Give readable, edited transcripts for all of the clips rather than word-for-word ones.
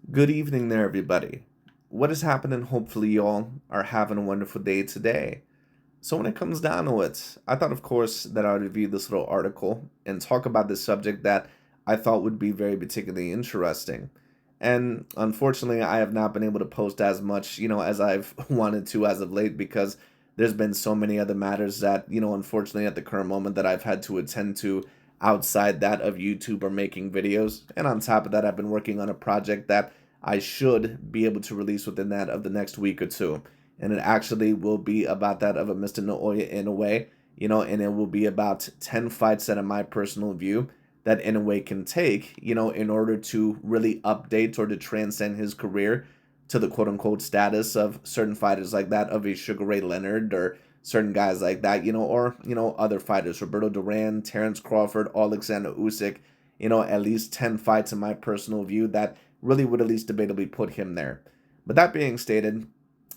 Good evening there, everybody. What is happening? Hopefully, y'all are having a wonderful day today. So, when it comes down to it, I thought, of course, that I would review this little article and talk about this subject that I thought would be very particularly interesting. And unfortunately, I have not been able to post as much, as I've wanted to as of late because there's been so many other matters that, unfortunately, at the current moment that I've had to attend to outside that of YouTube or making videos. And on top of that, I've been working on a project that I should be able to release within that of the next week or two, and it actually will be about that of a Mr. Naoya Inoue, and it will be about 10 fights that, in my personal view, that Inoue can take, in order to really update or to transcend his career to the quote unquote status of certain fighters like that of a Sugar Ray Leonard or certain guys like that, or, other fighters, Roberto Duran, Terrence Crawford, Alexander Usyk, at least 10 fights in my personal view that really would at least debatably put him there. But that being stated,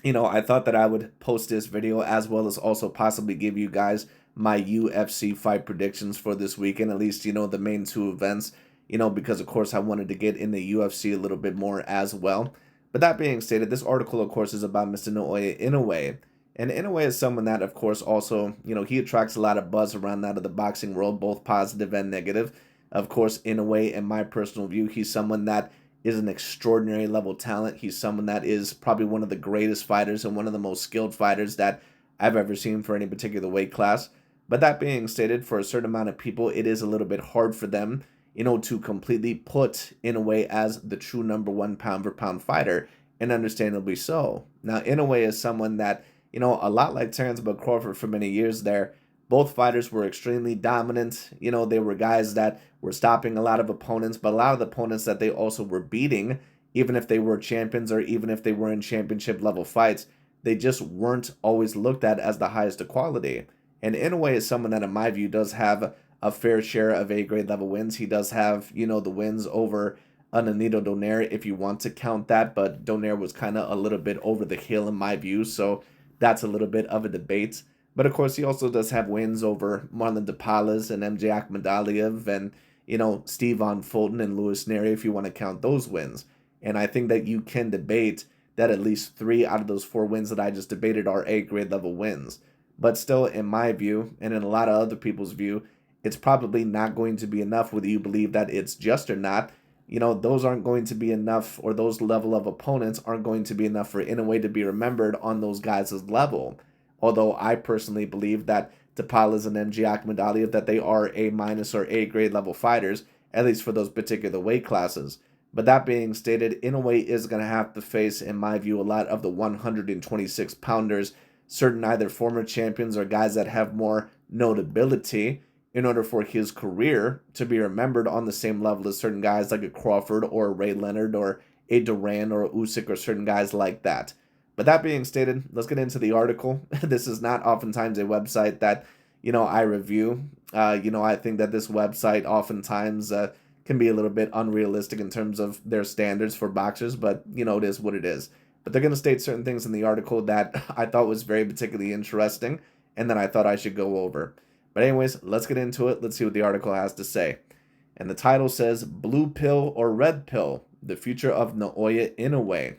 I thought that I would post this video as well as also possibly give you guys my UFC fight predictions for this weekend, at least, the main two events, because of course I wanted to get in the UFC a little bit more as well. But that being stated, this article, of course, is about Mr. Naoya Inoue. And Inoue is someone that, of course, also, he attracts a lot of buzz around that of the boxing world, both positive and negative. Of course, Inoue, in my personal view, he's someone that is an extraordinary level talent. He's someone that is probably one of the greatest fighters and one of the most skilled fighters that I've ever seen for any particular weight class. But that being stated, for a certain amount of people, it is a little bit hard for them, to completely put Inoue as the true number one pound for pound fighter, and understandably so. Now, Inoue is someone that, a lot like Terrence Crawford for many years there, both fighters were extremely dominant. They were guys that were stopping a lot of opponents, but a lot of the opponents that they also were beating, even if they were champions or even if they were in championship level fights, they just weren't always looked at as the highest of quality. And Inoue is someone that, in my view, does have a fair share of A grade level wins. He does have, the wins over Ananito Donaire, if you want to count that, but Donaire was kind of a little bit over the hill in my view, so that's a little bit of a debate. But of course, he also does have wins over Marlon DePalas and MJ Akhmadaliev and, Steve Von Fulton and Louis Neri, if you want to count those wins. And I think that you can debate that at least 3 out of those 4 wins that I just debated are A grade level wins. But still, in my view, and in a lot of other people's view, it's probably not going to be enough whether you believe that it's just or not. Those aren't going to be enough, or those level of opponents aren't going to be enough for Inoue to be remembered on those guys' level. Although I personally believe that Tapalas and MG Akhmadaliev, that they are A minus or A grade level fighters, at least for those particular weight classes. But that being stated, Inoue is going to have to face, in my view, a lot of the 126 pounders, certain either former champions or guys that have more notability in order for his career to be remembered on the same level as certain guys like a Crawford or a Ray Leonard or a Duran or a Usyk or certain guys like that. But that being stated, let's get into the article. This is not oftentimes a website that, I review. I think that this website oftentimes can be a little bit unrealistic in terms of their standards for boxers, but, it is what it is. But they're going to state certain things in the article that I thought was very particularly interesting and that I thought I should go over. But anyways, let's get into it. Let's see what the article has to say. And the title says, Blue Pill or Red Pill, the future of Naoya Inoue.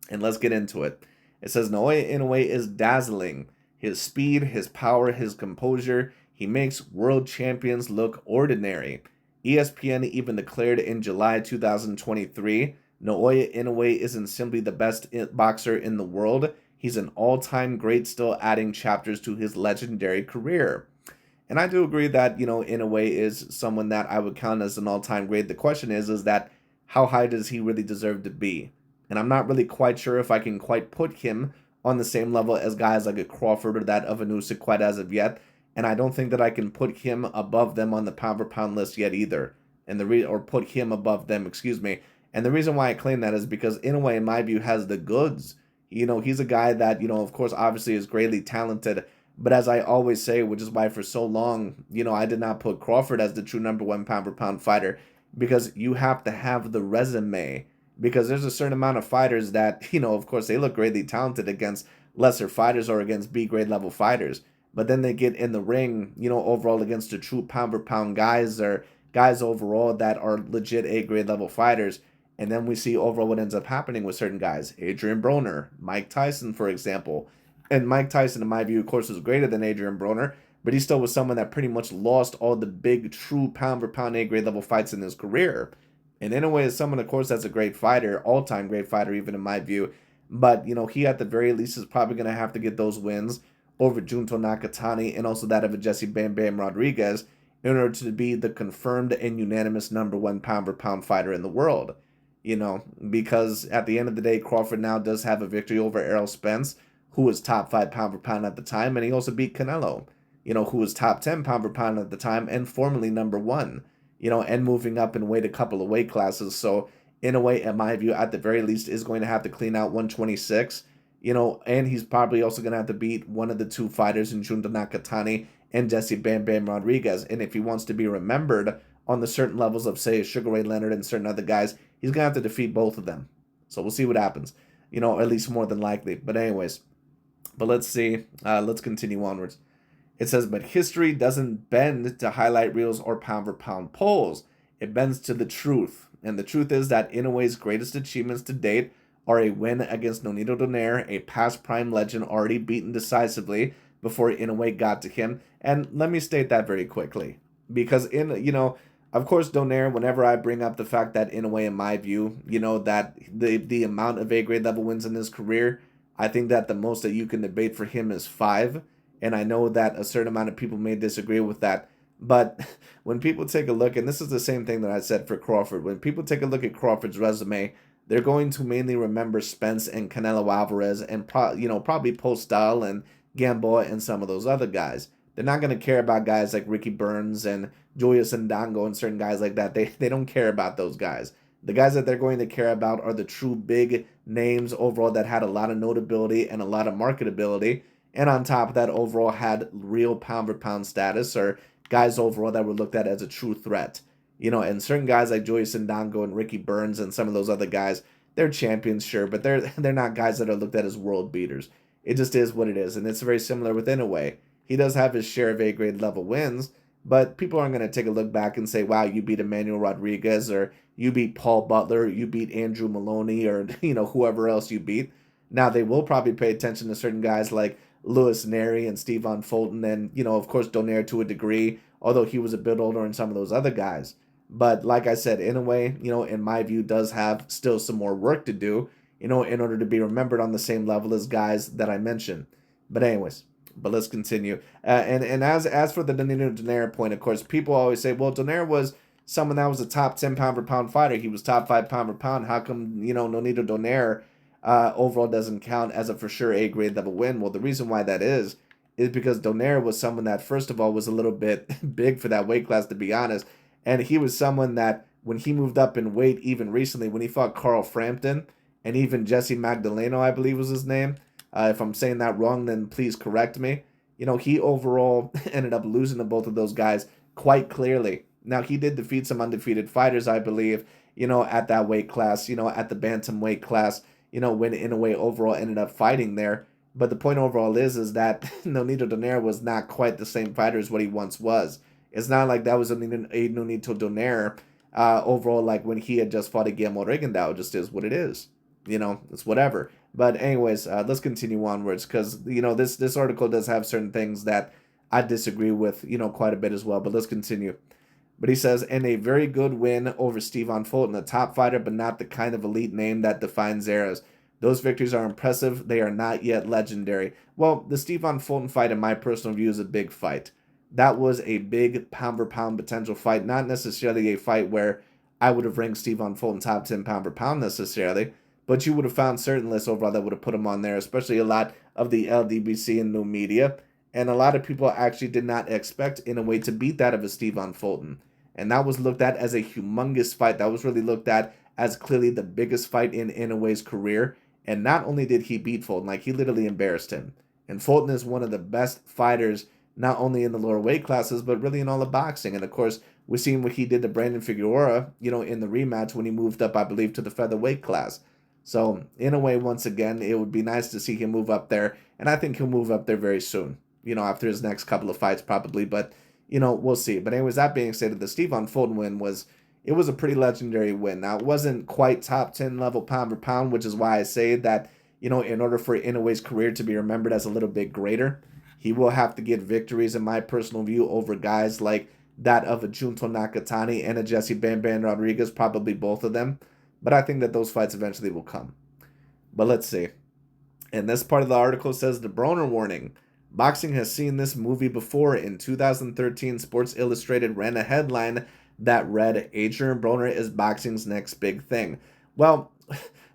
And let's get into it. It says Naoya Inoue is dazzling. His speed, his power, his composure, he makes world champions look ordinary. ESPN even declared in July 2023, Naoya Inoue isn't simply the best boxer in the world, he's an all-time great, still adding chapters to his legendary career. And I do agree that, Inoue is someone that I would count as an all-time great. The question is that how high does he really deserve to be? And I'm not really quite sure if I can quite put him on the same level as guys like a Crawford or that of a Usyk quite as of yet. And I don't think that I can put him above them on the pound for pound list yet either. Or put him above them, excuse me. And the reason why I claim that is because Inoue, in my view, has the goods. He's a guy that, of course, obviously is greatly talented. But as I always say, which is why for so long, I did not put Crawford as the true number one pound for pound fighter, because you have to have the resume. Because there's a certain amount of fighters that, of course, they look greatly talented against lesser fighters or against B grade level fighters. But then they get in the ring, overall against the true pound for pound guys or guys overall that are legit A grade level fighters. And then we see overall what ends up happening with certain guys. Adrien Broner, Mike Tyson, for example. And Mike Tyson, in my view, of course, was greater than Adrien Broner, but he still was someone that pretty much lost all the big, true pound-for-pound A-grade level fights in his career. And Inoue is someone, of course, that's a great fighter, all-time great fighter, even in my view. But, he at the very least is probably going to have to get those wins over Junto Nakatani and also that of a Jesse Bam Bam Rodriguez in order to be the confirmed and unanimous number one pound-for-pound fighter in the world. Because at the end of the day, Crawford now does have a victory over Errol Spence, who was top 5 pound for pound at the time, and he also beat Canelo, who was top 10 pound for pound at the time and formerly number 1, and moving up in weight a couple of weight classes. So, Inoue, in my view, at the very least, is going to have to clean out 126, and he's probably also going to have to beat one of the two fighters in Junto Nakatani and Jesse Bam Bam Rodriguez. And if he wants to be remembered on the certain levels of, say, Sugar Ray Leonard and certain other guys, he's going to have to defeat both of them. So we'll see what happens, at least more than likely. But anyways, let's see. Let's continue onwards. It says, but history doesn't bend to highlight reels or pound-for-pound polls. It bends to the truth. And the truth is that Inoue's greatest achievements to date are a win against Nonito Donaire, a past prime legend already beaten decisively before Inoue got to him. And let me state that very quickly. Because, of course, Donaire, whenever I bring up the fact that Inoue, in my view, that the amount of A-grade level wins in his career, I think that the most that you can debate for him is 5. And I know that a certain amount of people may disagree with that. But when people take a look, and this is the same thing that I said for Crawford, when people take a look at Crawford's resume, they're going to mainly remember Spence and Canelo Alvarez and probably Postal and Gamboa and some of those other guys. They're not going to care about guys like Ricky Burns and Julius Ndango and certain guys like that. They don't care about those guys. The guys that they're going to care about are the true big names overall that had a lot of notability and a lot of marketability. And on top of that, overall had real pound-for-pound status, or guys overall that were looked at as a true threat. And certain guys like Julius Ndango and Ricky Burns and some of those other guys, they're champions, sure, but they're not guys that are looked at as world beaters. It just is what it is, and it's very similar with Inoue. He does have his share of A-grade level wins, but people aren't going to take a look back and say, wow, you beat Emmanuel Rodriguez, or you beat Paul Butler, you beat Andrew Maloney, or, whoever else you beat. Now, they will probably pay attention to certain guys like Louis Neri and Stevan Fulton and, of course, Donaire to a degree, although he was a bit older than some of those other guys. But like I said, Inoue, in my view, does have still some more work to do, in order to be remembered on the same level as guys that I mentioned. But anyways, let's continue. And as for the Nonito Donaire point, of course, people always say, well, Donaire was someone that was a top 10 pound for pound fighter. He was top 5 pound for pound. How come, Nonito Donaire overall doesn't count as a for sure A-grade level win? Well, the reason why that is because Donaire was someone that, first of all, was a little bit big for that weight class, to be honest. And he was someone that, when he moved up in weight, even recently, when he fought Carl Frampton, and even Jesse Magdaleno, I believe was his name. If I'm saying that wrong, then please correct me. He overall ended up losing to both of those guys quite clearly. Now, he did defeat some undefeated fighters, I believe, at that weight class, at the bantamweight class, when Inoue overall ended up fighting there. But the point overall is that Nonito Donaire was not quite the same fighter as what he once was. It's not like that was a Nonito Donaire overall, like when he had just fought a Guillermo Rigondeaux. It just is what it is. It's whatever. But anyways, let's continue onwards, because, this article does have certain things that I disagree with, quite a bit as well. But let's continue. But he says, and a very good win over Stevan Fulton, a top fighter, but not the kind of elite name that defines eras. Those victories are impressive. They are not yet legendary. Well, the Stevan Fulton fight, in my personal view, is a big fight. That was a big pound-for-pound potential fight, not necessarily a fight where I would have ranked Stevan Fulton top 10 pound-for-pound necessarily, but you would have found certain lists overall that would have put him on there, especially a lot of the LDBC and new media, and a lot of people actually did not expect Inoue to beat that of a Stevan Fulton. And that was looked at as a humongous fight. That was really looked at as clearly the biggest fight in Inoue's career. And not only did he beat Fulton, like he literally embarrassed him. And Fulton is one of the best fighters, not only in the lower weight classes, but really in all of boxing. And of course, we've seen what he did to Brandon Figueroa, in the rematch when he moved up, I believe, to the featherweight class. So, Inoue, once again, it would be nice to see him move up there. And I think he'll move up there very soon, after his next couple of fights probably. But, we'll see. But anyways, that being said, the Stevan Fulton win was, it was a pretty legendary win. Now, it wasn't quite top 10 level pound for pound, which is why I say that, in order for Inoue's career to be remembered as a little bit greater, he will have to get victories, in my personal view, over guys like that of a Junto Nakatani and a Jesse Bam Bam Rodriguez, probably both of them. But I think that those fights eventually will come. But let's see. And this part of the article says the Broner warning. Boxing has seen this movie before. In 2013, Sports Illustrated ran a headline that read, Adrien Broner is boxing's next big thing. Well,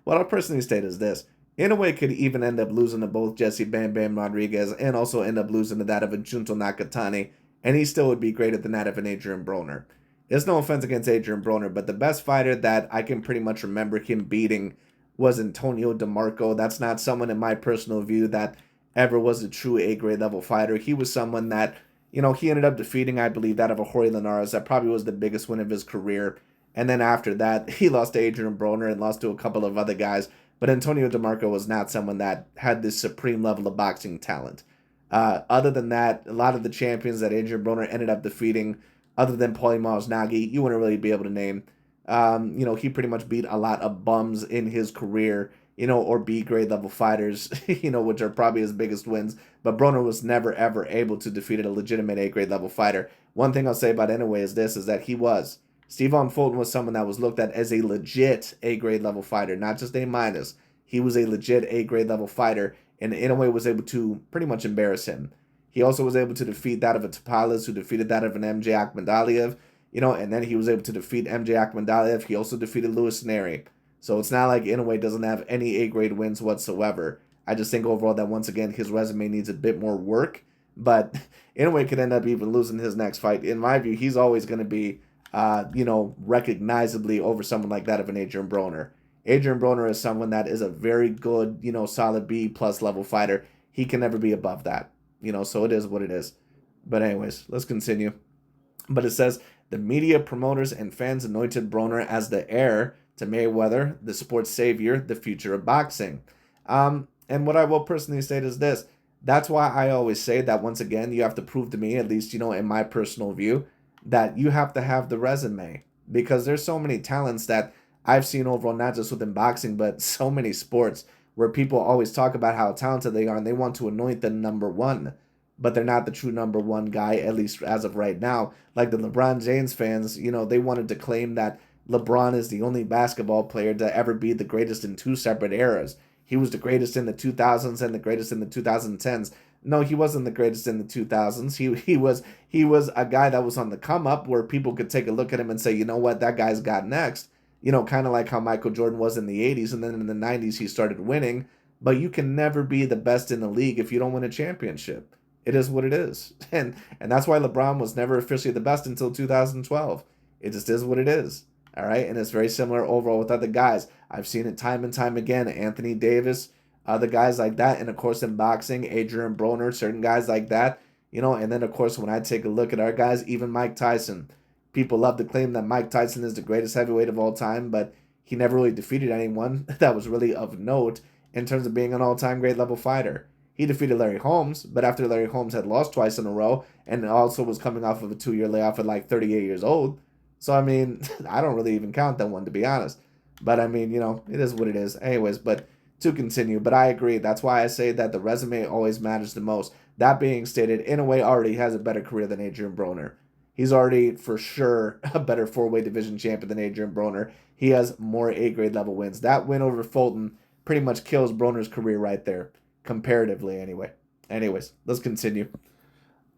what I'll personally state is this. Inoue could even end up losing to both Jesse Bam Bam Rodriguez and also end up losing to that of a Junto Nakatani, and he still would be greater than that of an Adrien Broner. It's no offense against Adrien Broner, but the best fighter that I can pretty much remember him beating was Antonio DeMarco. That's not someone, in my personal view, that ever was a true A-grade level fighter. He was someone that, he ended up defeating, I believe, that of a Jorge Linares. That probably was the biggest win of his career. And then after that, he lost to Adrien Broner and lost to a couple of other guys. But Antonio DeMarco was not someone that had this supreme level of boxing talent. Other than that, a lot of the champions that Adrien Broner ended up defeating, other than Paulie Malignaggi, you wouldn't really be able to name. He pretty much beat a lot of bums in his career, or B-grade level fighters, which are probably his biggest wins. But Broner was never, ever able to defeat a legitimate A-grade level fighter. One thing I'll say about Inoue is that Steve Von Fulton was someone that was looked at as a legit A-grade level fighter, not just A-. He was a legit A-grade level fighter, and Inoue was able to pretty much embarrass him. He also was able to defeat that of a Tapales, who defeated that of an MJ Akhmadaliev, and then he was able to defeat MJ Akhmadaliev. He also defeated Louis Neri. So it's not like Inoue doesn't have any A-grade wins whatsoever. I just think overall that, once again, his resume needs a bit more work. But Inoue could end up even losing his next fight. In my view, he's always going to be, recognizably over someone like that of an Adrien Broner. Adrien Broner is someone that is a very good, solid B-plus level fighter. He can never be above that. So it is what it is. But anyways, let's continue. But it says, the media, promoters, and fans anointed Broner as the heir to Mayweather, the sports savior, the future of boxing. And what I will personally state is this. That's why I always say that, once again, you have to prove to me, at least, in my personal view, that you have to have the resume. Because there's so many talents that I've seen overall, not just within boxing, but so many sports, where people always talk about how talented they are and they want to anoint them number one. But they're not the true number one guy, at least as of right now. Like the LeBron James fans, they wanted to claim that LeBron is the only basketball player to ever be the greatest in two separate eras. He was the greatest in the 2000s and the greatest in the 2010s. No, he wasn't the greatest in the 2000s. He was a guy that was on the come up, where people could take a look at him and say, you know what, that guy's got next. Kind of like how Michael Jordan was in the 80s, and then in the 90s he started winning. But you can never be the best in the league if you don't win a championship. It is what it is. And that's why LeBron was never officially the best until 2012. It just is what it is. All right? And it's very similar overall with other guys. I've seen it time and time again. Anthony Davis, other guys like that. And, of course, in boxing, Adrien Broner, certain guys like that. And then, of course, when I take a look at our guys, even Mike Tyson. People love to claim that Mike Tyson is the greatest heavyweight of all time, but he never really defeated anyone that was really of note in terms of being an all-time great level fighter. He defeated Larry Holmes, but after Larry Holmes had lost twice in a row and also was coming off of a 2-year layoff at like 38 years old. So, I mean, I don't really even count that one, to be honest. But, I mean, it is what it is. Anyways, but to continue. But I agree. That's why I say that the resume always matters the most. That being stated, Inoue already has a better career than Adrien Broner. He's already, for sure, a better four-way division champion than Adrien Broner. He has more A-grade level wins. That win over Fulton pretty much kills Broner's career right there. Comparatively, anyway. Anyways, let's continue.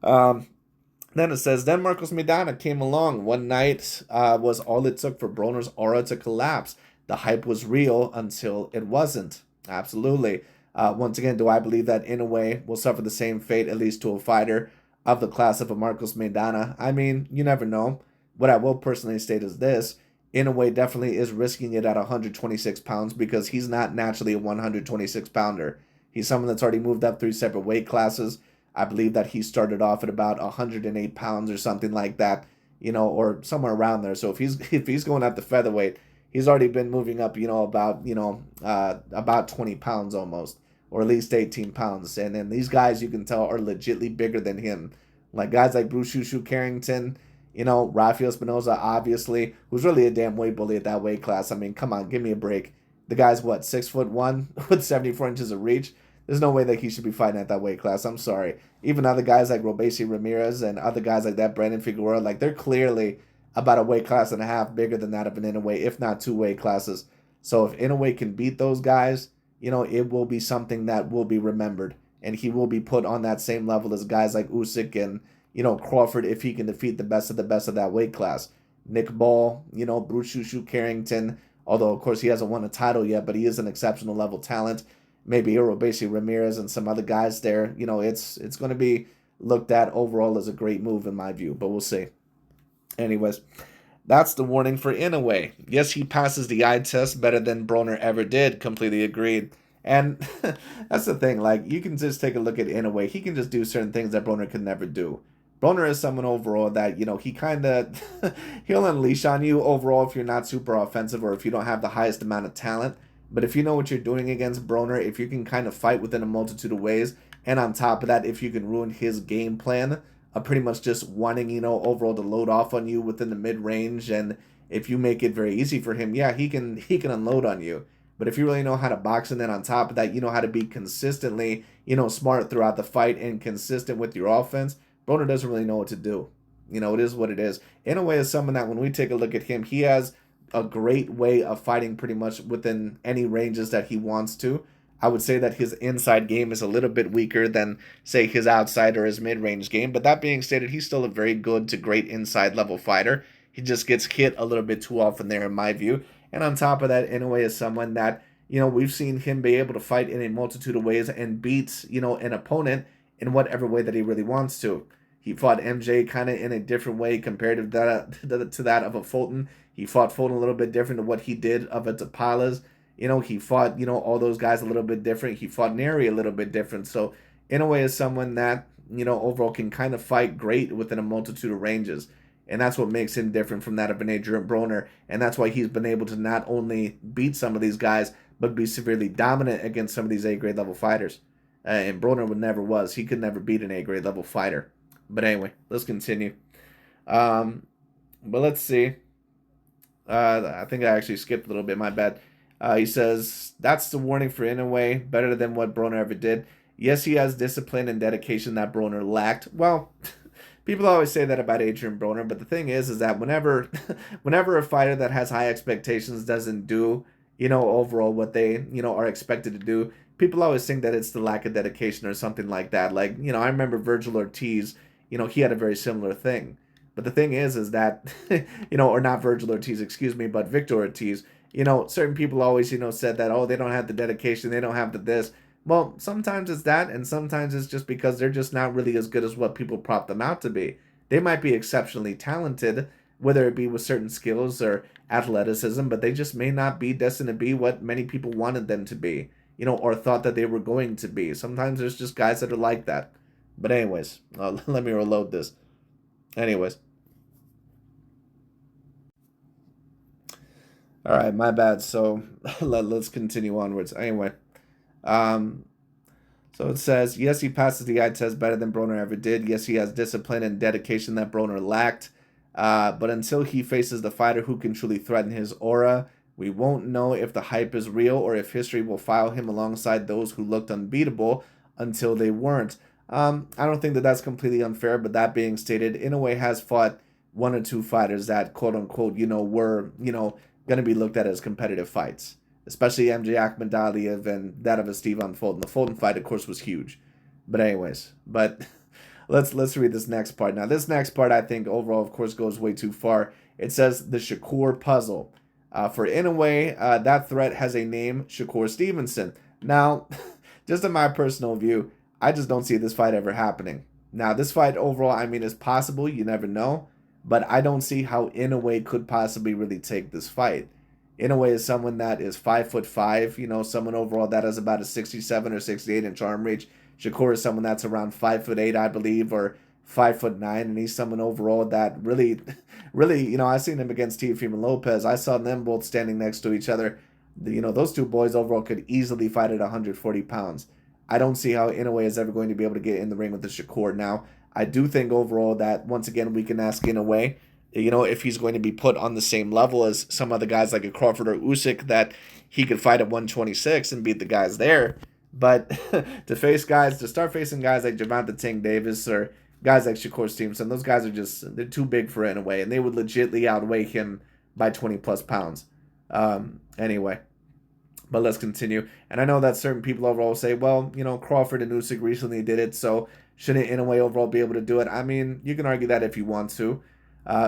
Then it says, then Marcos Maidana came along. One night was all it took for Broner's aura to collapse. The hype was real until it wasn't. Absolutely. Once again, do I believe that Inoue will suffer the same fate, at least to a fighter of the class of a Marcos Maidana? I mean, you never know. What I will personally state is this. Inoue definitely is risking it at 126 pounds because he's not naturally a 126 pounder. He's someone that's already moved up 3 separate weight classes. I believe that he started off at about 108 pounds or something like that, or somewhere around there. So if he's going up to featherweight, he's already been moving up, about 20 pounds almost, or at least 18 pounds. And then these guys, you can tell, are legitly bigger than him. Like guys like Bruce Shushu Carrington, Rafael Espinoza, obviously, who's really a damn weight bully at that weight class. I mean, come on, give me a break. The guy's what, 6'1" with 74 inches of reach? There's no way that he should be fighting at that weight class. I'm sorry. Even other guys like Robeisy Ramirez and other guys like that, Brandon Figueroa, like they're clearly about a weight class and a half bigger than that of an Inoue, if not two weight classes. So if Inoue can beat those guys, it will be something that will be remembered. And he will be put on that same level as guys like Usyk and, Crawford if he can defeat the best of that weight class. Nick Ball, Bruce Shushu Carrington, although of course he hasn't won a title yet, but he is an exceptional level talent. Maybe Robeisy Ramirez and some other guys there. It's going to be looked at overall as a great move in my view, but we'll see. Anyways, that's the warning for Inoue. Yes, he passes the eye test better than Broner ever did. Completely agreed. And that's the thing. Like, you can just take a look at Inoue. He can just do certain things that Broner could never do. Broner is someone overall that, he kind of, he'll unleash on you overall if you're not super offensive or if you don't have the highest amount of talent. But if you know what you're doing against Broner, if you can kind of fight within a multitude of ways, and on top of that, if you can ruin his game plan of pretty much just wanting, overall to load off on you within the mid-range, and if you make it very easy for him, yeah, he can unload on you. But if you really know how to box, and then on top of that, you know how to be consistently, smart throughout the fight and consistent with your offense, Broner doesn't really know what to do. It is what it is. Inoue is someone that when we take a look at him, he has a great way of fighting pretty much within any ranges that he wants to. I would say that his inside game is a little bit weaker than, say, his outside or his mid-range game. But that being stated, he's still a very good to great inside level fighter. He just gets hit a little bit too often there in my view. And on top of that, Inoue is someone that, we've seen him be able to fight in a multitude of ways and beat, an opponent in whatever way that he really wants to. He fought MJ kind of in a different way compared to that of a Fulton. He fought Fulton a little bit different to what he did of a Tapalas. He fought, all those guys a little bit different. He fought Neri a little bit different. So, Inoue is someone that, overall can kind of fight great within a multitude of ranges. And that's what makes him different from that of an Adrien Broner. And that's why he's been able to not only beat some of these guys, but be severely dominant against some of these A-grade level fighters. And Broner never was. He could never beat an A-grade level fighter. But anyway, let's continue. But let's see. I think I actually skipped a little bit. My bad. He says, that's the warning for Inoue. Better than what Broner ever did. Yes, he has discipline and dedication that Broner lacked. Well, people always say that about Adrien Broner, but the thing is that whenever a fighter that has high expectations doesn't do, overall what they, are expected to do, people always think that it's the lack of dedication or something like that. Like, I remember Virgil Ortiz, he had a very similar thing. But the thing is that, or not Virgil Ortiz, excuse me, but Victor Ortiz, certain people always, said that, oh, they don't have the dedication, they don't have the this. Well, sometimes it's that, and sometimes it's just because they're just not really as good as what people prop them out to be. They might be exceptionally talented, whether it be with certain skills or athleticism, but they just may not be destined to be what many people wanted them to be, or thought that they were going to be. Sometimes there's just guys that are like that. But anyways, let me reload this. Anyways. All right, my bad. So let's continue onwards. Anyway, so it says, yes, he passes the eye test better than Broner ever did. Yes, he has discipline and dedication that Broner lacked. But until he faces the fighter who can truly threaten his aura, we won't know if the hype is real or if history will file him alongside those who looked unbeatable until they weren't. I don't think that that's completely unfair, but that being stated, Inoue has fought one or two fighters that, quote unquote, were, going to be looked at as competitive fights, especially MJ Akhmadaliev and that of a Steven Fulton. The Fulton fight, of course, was huge. But anyways, let's read this next part. Now, this next part, I think, overall, of course, goes way too far. It says, the Shakur puzzle. For Inoue, that threat has a name, Shakur Stevenson. Now, just in my personal view, I just don't see this fight ever happening. Now, this fight overall, I mean, is possible. You never know. But I don't see how Inoue could possibly really take this fight. Inoue is someone that is 5'5", someone overall that has about a 67 or 68 inch arm reach. Shakur is someone that's around 5'8", I believe, or 5'9", and he's someone overall that really, I've seen him against Teofimo Lopez. I saw them both standing next to each other. Those two boys overall could easily fight at 140 pounds. I don't see how Inoue is ever going to be able to get in the ring with the Shakur. Now, I do think overall that, once again, we can ask Inoue, if he's going to be put on the same level as some other guys like a Crawford or Usyk, that he could fight at 126 and beat the guys there. But to start facing guys like Gervonta Tank Davis or guys like Shakur Stevenson, those guys they're too big for it in a way, and they would legitimately outweigh him by 20 plus pounds. Anyway, but let's continue. And I know that certain people overall say, well, Crawford and Usyk recently did it, so shouldn't Inoue overall be able to do it? I mean, you can argue that if you want to.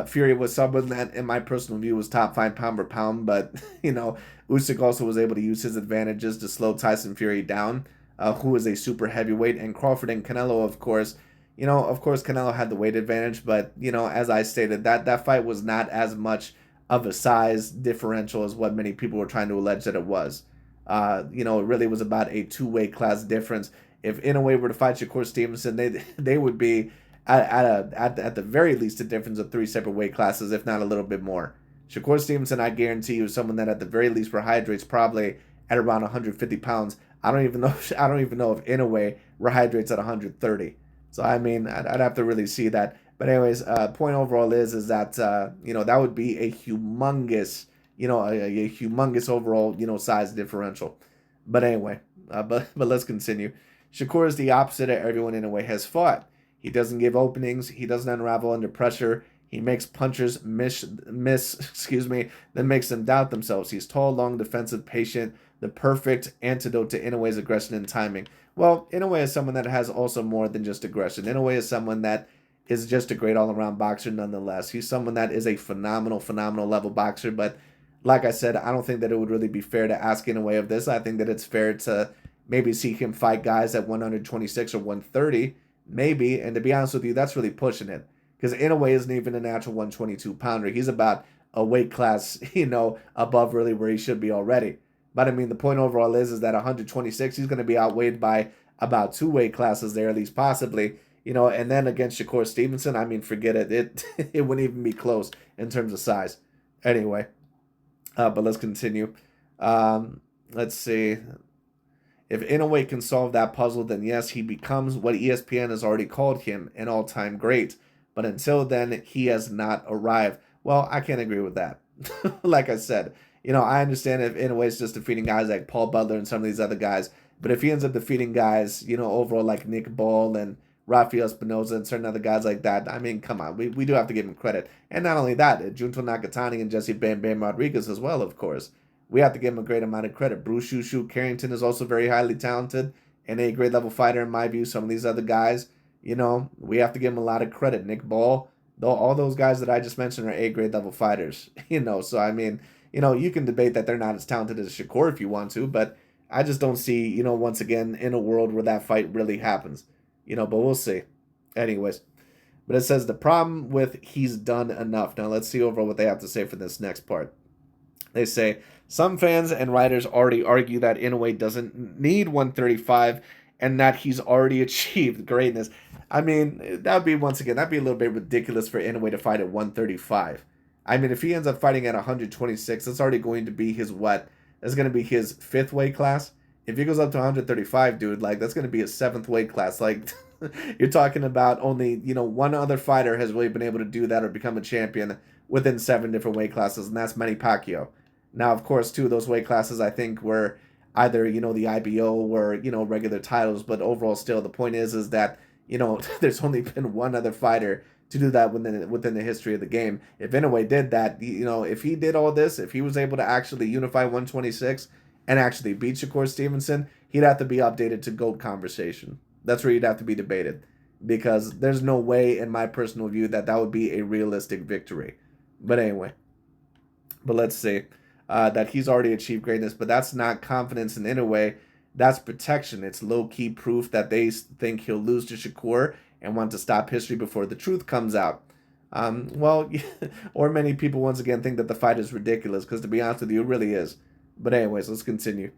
Fury was someone that, in my personal view, was top 5 pound per pound, but Usyk also was able to use his advantages to slow Tyson Fury down, who is a super heavyweight, and Crawford and Canelo, of course. Canelo had the weight advantage, but as I stated, that fight was not as much of a size differential as what many people were trying to allege that it was. It really was about a two-weight class difference. If Inoue were to fight Shakur Stevenson, they would be at the very least a difference of 3 separate weight classes, if not a little bit more. Shakur Stevenson, I guarantee you, is someone that at the very least rehydrates probably at around 150 pounds. I don't even know if Inoue rehydrates at 130. So I mean, I'd have to really see that. But anyways, point overall is that that would be a humongous a humongous overall size differential. But anyway, but let's continue. Shakur is the opposite of everyone Inoue has fought. He doesn't give openings. He doesn't unravel under pressure. He makes punchers miss, then makes them doubt themselves. He's tall, long, defensive, patient, the perfect antidote to Inoue's aggression and timing. Well, Inoue is someone that has also more than just aggression. Inoue is someone that is just a great all-around boxer nonetheless. He's someone that is a phenomenal level boxer, but like I said, I don't think that it would really be fair to ask Inoue of this. I think that it's fair to maybe see him fight guys at 126 or 130, maybe. And to be honest with you, that's really pushing it, because Inoue isn't even a natural 122 pounder. He's about a weight class, above really where he should be already. But I mean, the point overall is that 126, he's going to be outweighed by about 2 weight classes there, at least possibly. And then against Shakur Stevenson, I mean, forget it. It wouldn't even be close in terms of size. Anyway, but let's continue. Let's see. If Inoue can solve that puzzle, then yes, he becomes what ESPN has already called him, an all-time great. But until then, he has not arrived. Well, I can't agree with that. Like I said, I understand if Inoue is just defeating guys like Paul Butler and some of these other guys, but if he ends up defeating guys, overall like Nick Ball and Rafael Espinoza and certain other guys like that, I mean, come on, we do have to give him credit. And not only that, Junto Nakatani and Jesse Bam Bam Rodriguez as well, of course. We have to give him a great amount of credit. Bruce Shushu Carrington is also very highly talented and a grade level fighter in my view. Some of these other guys, we have to give him a lot of credit. Nick Ball, though, all those guys that I just mentioned are A grade level fighters. So I mean, you can debate that they're not as talented as Shakur if you want to, but I just don't see, once again, in a world where that fight really happens. But we'll see. Anyways, but it says the problem with he's done enough. Now let's see overall what they have to say for this next part. They say, some fans and writers already argue that Inoue doesn't need 135 and that he's already achieved greatness. I mean, that'd be a little bit ridiculous for Inoue to fight at 135. I mean, if he ends up fighting at 126, that's already going to be his what? That's going to be his 5th weight class. If he goes up to 135, dude, like, that's going to be his 7th weight class. Like, you're talking about only, one other fighter has really been able to do that or become a champion within 7 different weight classes, and that's Manny Pacquiao. Now, of course, 2 of those weight classes, I think, were either, the IBO or, regular titles. But overall, still, the point is that, there's only been one other fighter to do that within the history of the game. If Inoue did that, if he did all this, if he was able to actually unify 126 and actually beat Shakur Stevenson, he'd have to be updated to GOAT conversation. That's where he'd have to be debated, because there's no way, in my personal view, that would be a realistic victory. But anyway, let's see. That he's already achieved greatness, but that's not confidence in Inoue. That's protection. It's low-key proof that they think he'll lose to Shakur and want to stop history before the truth comes out. Or many people once again think that the fight is ridiculous, because to be honest with you, it really is. But anyways, let's continue.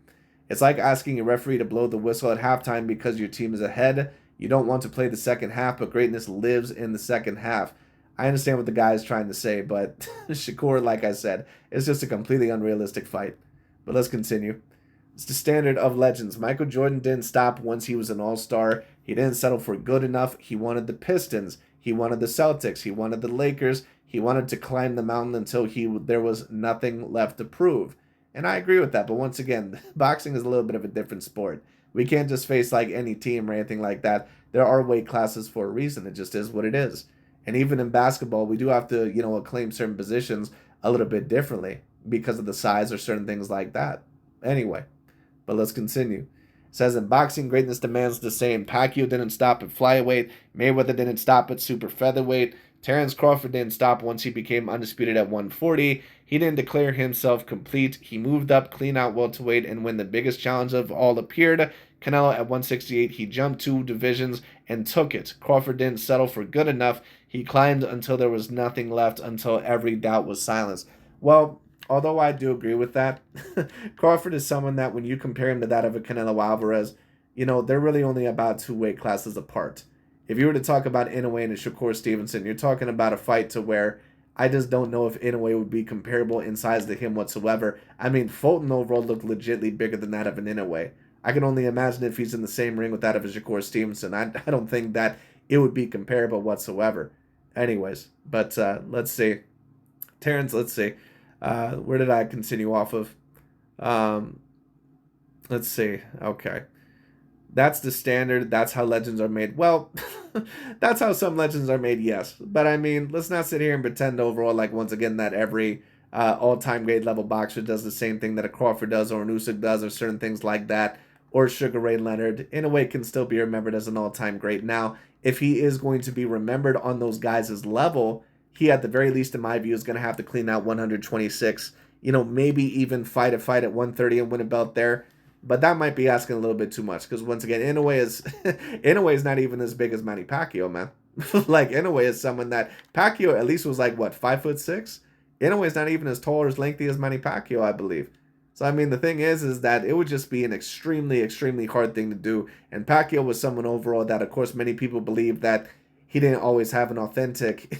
It's like asking a referee to blow the whistle at halftime because your team is ahead. You don't want to play the second half, but greatness lives in the second half. I understand what the guy is trying to say, but Shakur, like I said, is just a completely unrealistic fight. But let's continue. It's the standard of legends. Michael Jordan didn't stop once he was an all-star. He didn't settle for good enough. He wanted the Pistons. He wanted the Celtics. He wanted the Lakers. He wanted to climb the mountain until there was nothing left to prove. And I agree with that. But once again, boxing is a little bit of a different sport. We can't just face like any team or anything like that. There are weight classes for a reason. It just is what it is. And even in basketball, we do have to, acclaim certain positions a little bit differently because of the size or certain things like that. Anyway, but let's continue. It says in boxing, greatness demands the same. Pacquiao didn't stop at flyweight. Mayweather didn't stop at super featherweight. Terrence Crawford didn't stop once he became undisputed at 140. He didn't declare himself complete. He moved up, clean out welterweight, and when the biggest challenge of all appeared, Canelo at 168, he jumped 2 divisions and took it. Crawford didn't settle for good enough. He climbed until there was nothing left, until every doubt was silenced. Well, although I do agree with that, Crawford is someone that when you compare him to that of a Canelo Alvarez, they're really only about 2 weight classes apart. If you were to talk about Inoue and Shakur Stevenson, you're talking about a fight to where I just don't know if Inoue would be comparable in size to him whatsoever. I mean, Fulton overall looked legitly bigger than that of an Inoue. I can only imagine if he's in the same ring with that of a Shakur Stevenson. I don't think that it would be comparable whatsoever. Anyways, but let's see. Terrence, let's see. Where did I continue off of? Let's see. Okay. That's the standard. That's how legends are made. Well, that's how some legends are made, yes. But I mean, let's not sit here and pretend overall, like, once again, that every all-time grade level boxer does the same thing that a Crawford does or an Usyk does or certain things like that. Or Sugar Ray Leonard, in a way, can still be remembered as an all-time great. Now, if he is going to be remembered on those guys' level, he, at the very least, in my view, is going to have to clean out 126. Maybe even fight a fight at 130 and win a belt there. But that might be asking a little bit too much because once again, Inoue is not even as big as Manny Pacquiao, man. Like Inoue is someone that Pacquiao at least was like what 5'6". Inoue is not even as tall or as lengthy as Manny Pacquiao, I believe. So I mean, the thing is that it would just be an extremely, extremely hard thing to do. And Pacquiao was someone overall that, of course, many people believe that he didn't always have an authentic,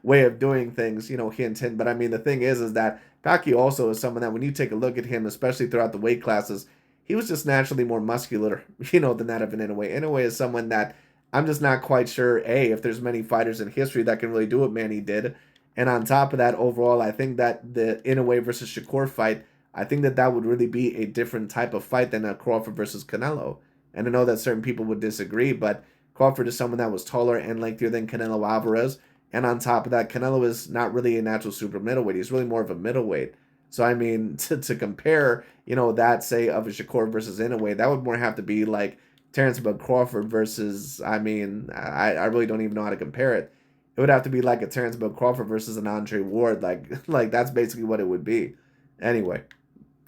way of doing things, hint, hint. But I mean, the thing is that Pacquiao also is someone that when you take a look at him, especially throughout the weight classes, he was just naturally more muscular, than that of an Inoue. Inoue is someone that I'm just not quite sure, if there's many fighters in history that can really do what Manny did. And on top of that, overall, I think that the Inoue versus Shakur fight, I think that would really be a different type of fight than a Crawford versus Canelo. And I know that certain people would disagree, but Crawford is someone that was taller and lengthier than Canelo Alvarez. And on top of that, Canelo is not really a natural super middleweight. He's really more of a middleweight. So, I mean, to compare, that, say, of a Shakur versus Inoue, that would more have to be like Terrence Bud Crawford versus, I mean, I really don't even know how to compare it. It would have to be like a Terrence Bud Crawford versus an Andre Ward. Like that's basically what it would be. Anyway,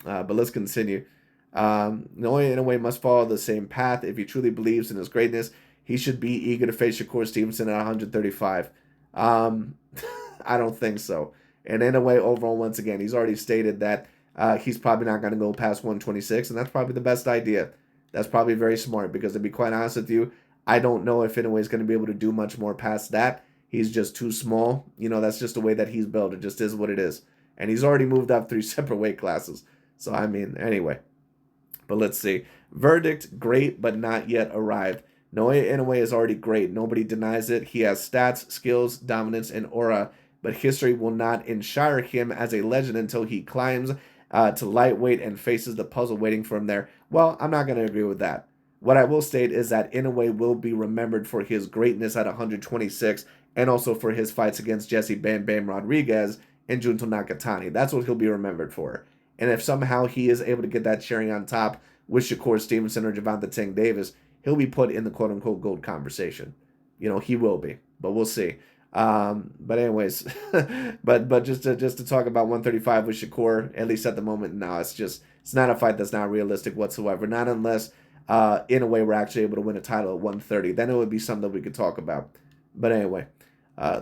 but let's continue. Naoya Inoue must follow the same path. If he truly believes in his greatness, he should be eager to face Shakur Stevenson at 135. I don't think so. And in a way, overall, once again, he's already stated that he's probably not going to go past 126, and that's probably the best idea. That's probably very smart because, to be quite honest with you, I don't know if Inoue is going to be able to do much more past that. He's just too small. That's just the way that he's built. It just is what it is. And he's already moved up 3 separate weight classes. So, I mean, anyway. But let's see. Verdict, great, but not yet arrived. Naoya Inoue is already great. Nobody denies it. He has stats, skills, dominance, and aura. But history will not enshrine him as a legend until he climbs to lightweight and faces the puzzle waiting for him there. Well, I'm not going to agree with that. What I will state is that Inoue will be remembered for his greatness at 126 and also for his fights against Jesse Bam Bam Rodriguez and Junto Nakatani. That's what he'll be remembered for. And if somehow he is able to get that cherry on top with Shakur Stevenson or Gervonta Tank Davis, he'll be put in the quote-unquote GOAT conversation. He will be, but we'll see. But anyways, but just to talk about 135 with Shakur, at least at the moment, no, it's not a fight that's not realistic whatsoever. Not unless, in a way, we're actually able to win a title at 130. Then it would be something that we could talk about. But anyway,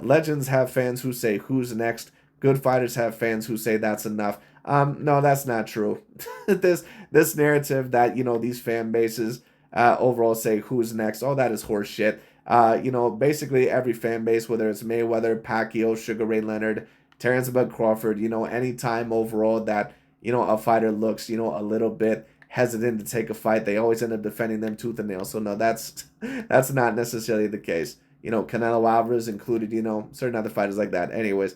legends have fans who say, who's next? Good fighters have fans who say that's enough. No, that's not true. This narrative that, these fan bases overall say who's next, all that is horse shit. Basically every fan base, whether it's Mayweather, Pacquiao, Sugar Ray Leonard, Terrence Bud Crawford, any time overall that, a fighter looks, a little bit hesitant to take a fight, they always end up defending them tooth and nail. So no, that's not necessarily the case. Canelo Alvarez included, certain other fighters like that. Anyways,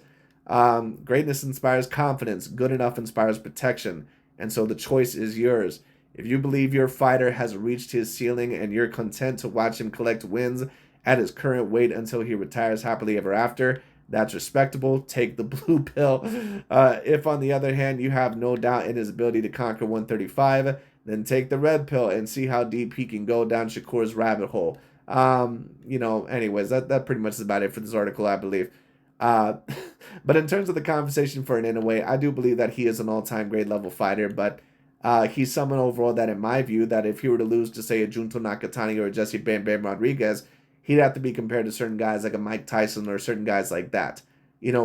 greatness inspires confidence. Good enough inspires protection. And so the choice is yours. If you believe your fighter has reached his ceiling and you're content to watch him collect wins at his current weight until he retires happily ever after, that's respectable. Take the blue pill. If, on the other hand, you have no doubt in his ability to conquer 135, then take the red pill and see how deep he can go down Shakur's rabbit hole. Anyways, that pretty much is about it for this article, I believe. Uh, but in terms of the conversation for an Inoue, I do believe that he is an all-time grade level fighter, but he's someone overall that, in my view, that if he were to lose to, say, a Junto Nakatani or a Jesse Bam Bam Rodriguez, he'd have to be compared to certain guys like a Mike Tyson or certain guys like that.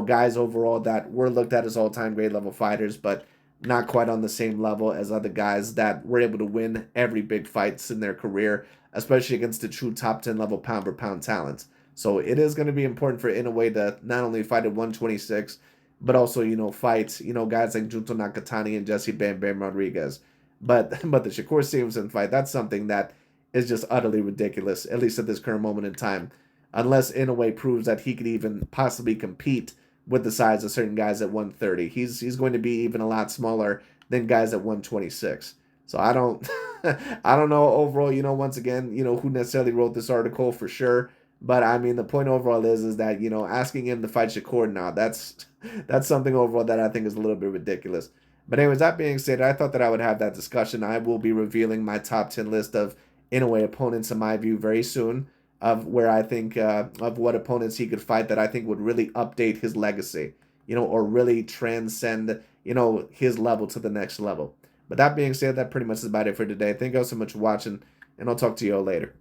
Guys overall that were looked at as all-time grade level fighters, but not quite on the same level as other guys that were able to win every big fights in their career, especially against the true top 10 level pound for pound talents. So it is going to be important for Inoue to not only fight at 126, but also, fight, guys like Junto Nakatani and Jesse Bam Bam Rodriguez. But the Shakur Stevenson fight, that's something that is just utterly ridiculous, at least at this current moment in time. Unless Inoue proves that he could even possibly compete with the size of certain guys at 130. He's going to be even a lot smaller than guys at 126. So I don't I don't know overall, once again, who necessarily wrote this article for sure. But I mean, the point overall is that, asking him to fight Shakur now, that's something overall that I think is a little bit ridiculous. But anyways, that being said, I thought that I would have that discussion. I will be revealing my top 10 list of Inoue opponents in my view very soon, of where I think of what opponents he could fight that I think would really update his legacy, or really transcend, his level to the next level. But that being said, that pretty much is about it for today. Thank you all so much for watching, and I'll talk to you all later.